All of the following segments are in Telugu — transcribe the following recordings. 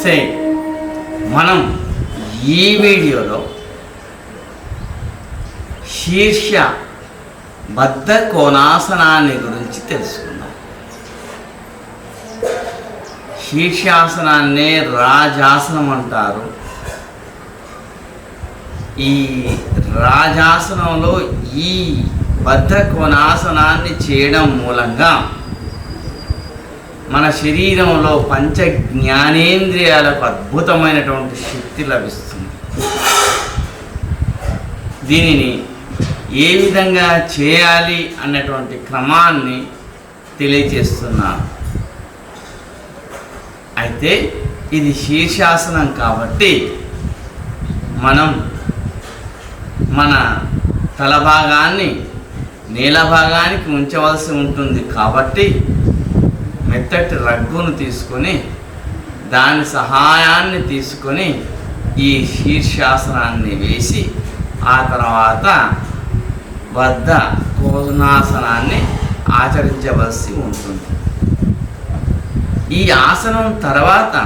నమస్తే. మనం ఈ వీడియోలో శీర్ష బద్ధ కోణాసనాన్ని గురించి తెలుసుకుందాం. శీర్షాసనాన్నే రాజాసనం అంటారు. ఈ రాజాసనంలో ఈ బద్ధ కోణాసనాన్ని చేయడం మూలంగా మన శరీరంలో పంచ జ్ఞానేంద్రియాలకు అద్భుతమైనటువంటి శక్తి లభిస్తుంది. దీనిని ఏ విధంగా చేయాలి అన్నటువంటి క్రమాన్ని తెలియజేస్తున్నాను. అయితే ఇది శీర్షాసనం కాబట్టి మనం మన తల భాగాన్ని నేల భాగానికి ఉంచవలసి ఉంటుంది. కాబట్టి మెత్తటి రగ్గును తీసుకొని దాని సహాయాన్ని తీసుకొని ఈ శీర్షాసనాన్ని వేసి ఆ తర్వాత బద్ధ కోణాసనాన్ని ఆచరించవలసి ఉంటుంది. ఈ ఆసనం తర్వాత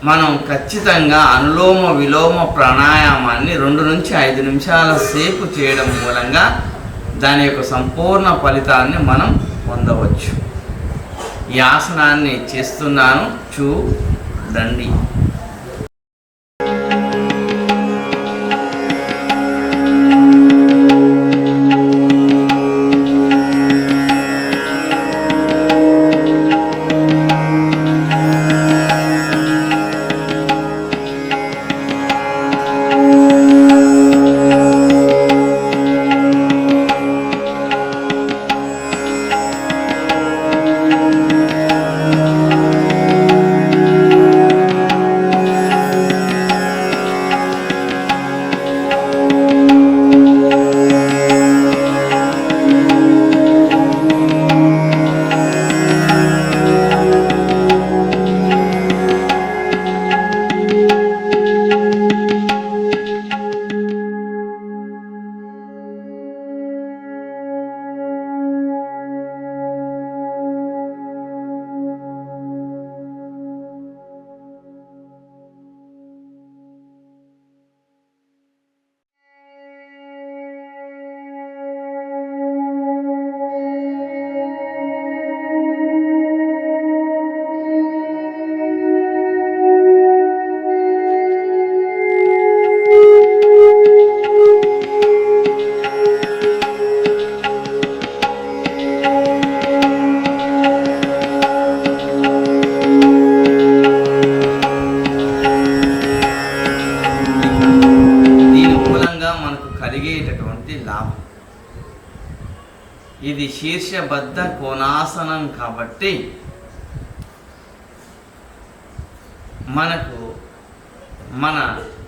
మనం ఖచ్చితంగా అనులోమ విలోమ ప్రాణాయామాన్ని 2 నుంచి 5 నిమిషాల సేపు చేయడం మూలంగా దాని యొక్క సంపూర్ణ ఫలితాన్ని మనం పొందవచ్చు. ఈ ఆసనాన్ని చేస్తున్నాను, చూడండి. కలిగేటటువంటి లాభం ఇది శీర్షబద్ధ కోణాసనం కాబట్టి మనకు మన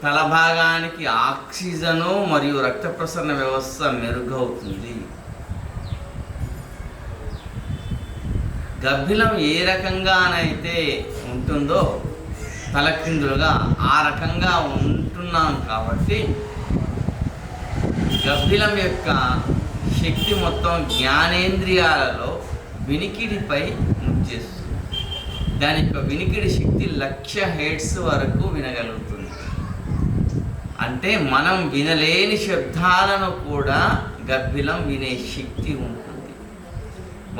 తల భాగానికి ఆక్సిజను మరియు రక్త ప్రసరణ వ్యవస్థ మెరుగవుతుంది. గర్భిలం ఏ రకంగానైతే ఉంటుందో తలక్రిందులుగా ఆ రకంగా ఉంటున్నాం కాబట్టి గర్భిలం యొక్క శక్తి మొత్తం జ్ఞానేంద్రియాలలో వినికిడిపై చేస్తుంది. దాని యొక్క వినికిడి శక్తి 1,00,000 హెర్ట్జ్ వరకు వినగలుగుతుంది. అంటే మనం వినలేని శబ్దాలను కూడా గర్భిలం వినే శక్తి ఉంటుంది.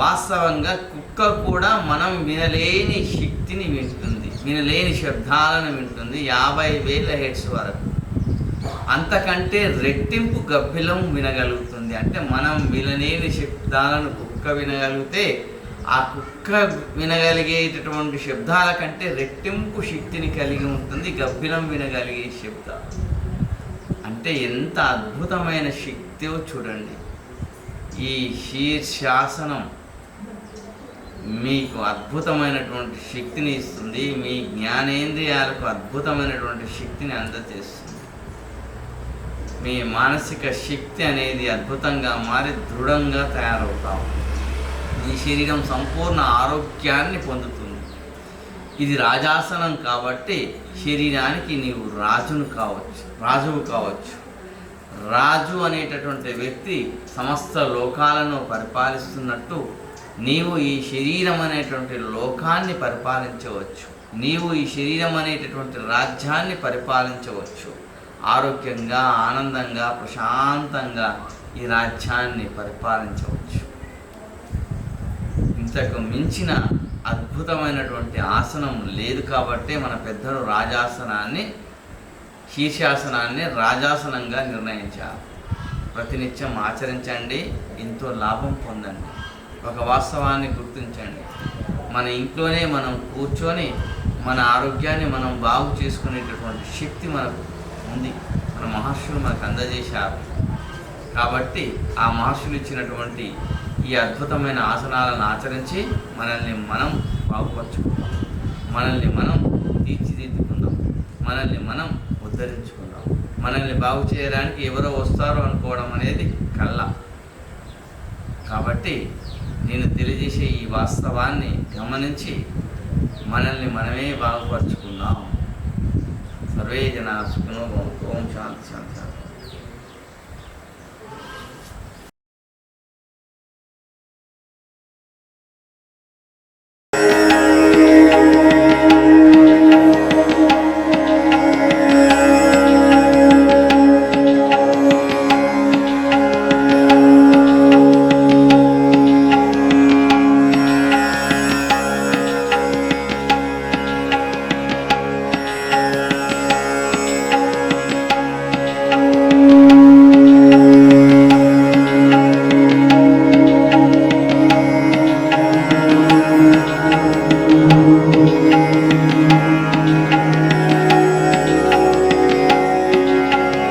వాస్తవంగా కుక్క కూడా మనం వినలేని శక్తిని వింటుంది, వినలేని శబ్దాలను వింటుంది 50,000 హెర్ట్జ్ వరకు. అంతకంటే రెట్టింపు గర్భిలం వినగలుగుతుంది. అంటే మనం వినలేని శబ్దాలను కుక్క వినగలిగితే ఆ కుక్క వినగలిగేటటువంటి శబ్దాల కంటే రెట్టింపు శక్తిని కలిగి ఉంటుంది గర్భిలం వినగలిగే శబ్దాలు. అంటే ఎంత అద్భుతమైన శక్తియో చూడండి. ఈ శీర్షాసనం మీకు అద్భుతమైనటువంటి శక్తిని ఇస్తుంది. మీ జ్ఞానేంద్రియాలకు అద్భుతమైనటువంటి శక్తిని అందజేస్తుంది. మీ మానసిక శక్తి అనేది అద్భుతంగా మారి దృఢంగా తయారవుతాం. ఈ శరీరం సంపూర్ణ ఆరోగ్యాన్ని పొందుతుంది. ఇది రాజాసనం కాబట్టి శరీరానికి నీవు రాజువు కావచ్చు. రాజు అనేటటువంటి వ్యక్తి సమస్త లోకాలను పరిపాలిస్తున్నట్టు నీవు ఈ శరీరం అనేటువంటి లోకాన్ని పరిపాలించవచ్చు. నీవు ఈ శరీరం అనేటటువంటి రాజ్యాన్ని పరిపాలించవచ్చు. ఆరోగ్యంగా, ఆనందంగా, ప్రశాంతంగా ఈ రాజ్యాన్ని పరిపాలించవచ్చు. ఇంతకు మించిన అద్భుతమైనటువంటి ఆసనం లేదు కాబట్టే మన పెద్దలు రాజాసనాన్ని, శీర్షాసనాన్ని రాజాసనంగా నిర్ణయించారు. ప్రతినిత్యం ఆచరించండి, ఎంతో లాభం పొందండి. ఒక వాస్తవాన్ని గుర్తించండి, మన ఇంట్లోనే మనం కూర్చొని మన ఆరోగ్యాన్ని మనం బాగు చేసుకునేటటువంటి శక్తి మనకు ఉంది. మన మహర్షులు మనకు అందజేశారు. కాబట్టి ఆ మహర్షులు ఇచ్చినటువంటి ఈ అద్భుతమైన ఆసనాలను ఆచరించి మనల్ని మనం బాగుపరుచుకుందాం, మనల్ని మనం తీర్చిదిద్దుకుందాం, మనల్ని మనం ఉద్ధరించుకుందాం. మనల్ని బాగు చేయడానికి ఎవరో వస్తారో అనుకోవడం అనేది కళ్ళ. కాబట్టి నేను తెలియజేసే ఈ వాస్తవాన్ని గమనించి మనల్ని మనమే బాగుపరుచుకుందాం. సర్వే జనా సుఖినో భవంతు. ఓం శాంతి శాంతి.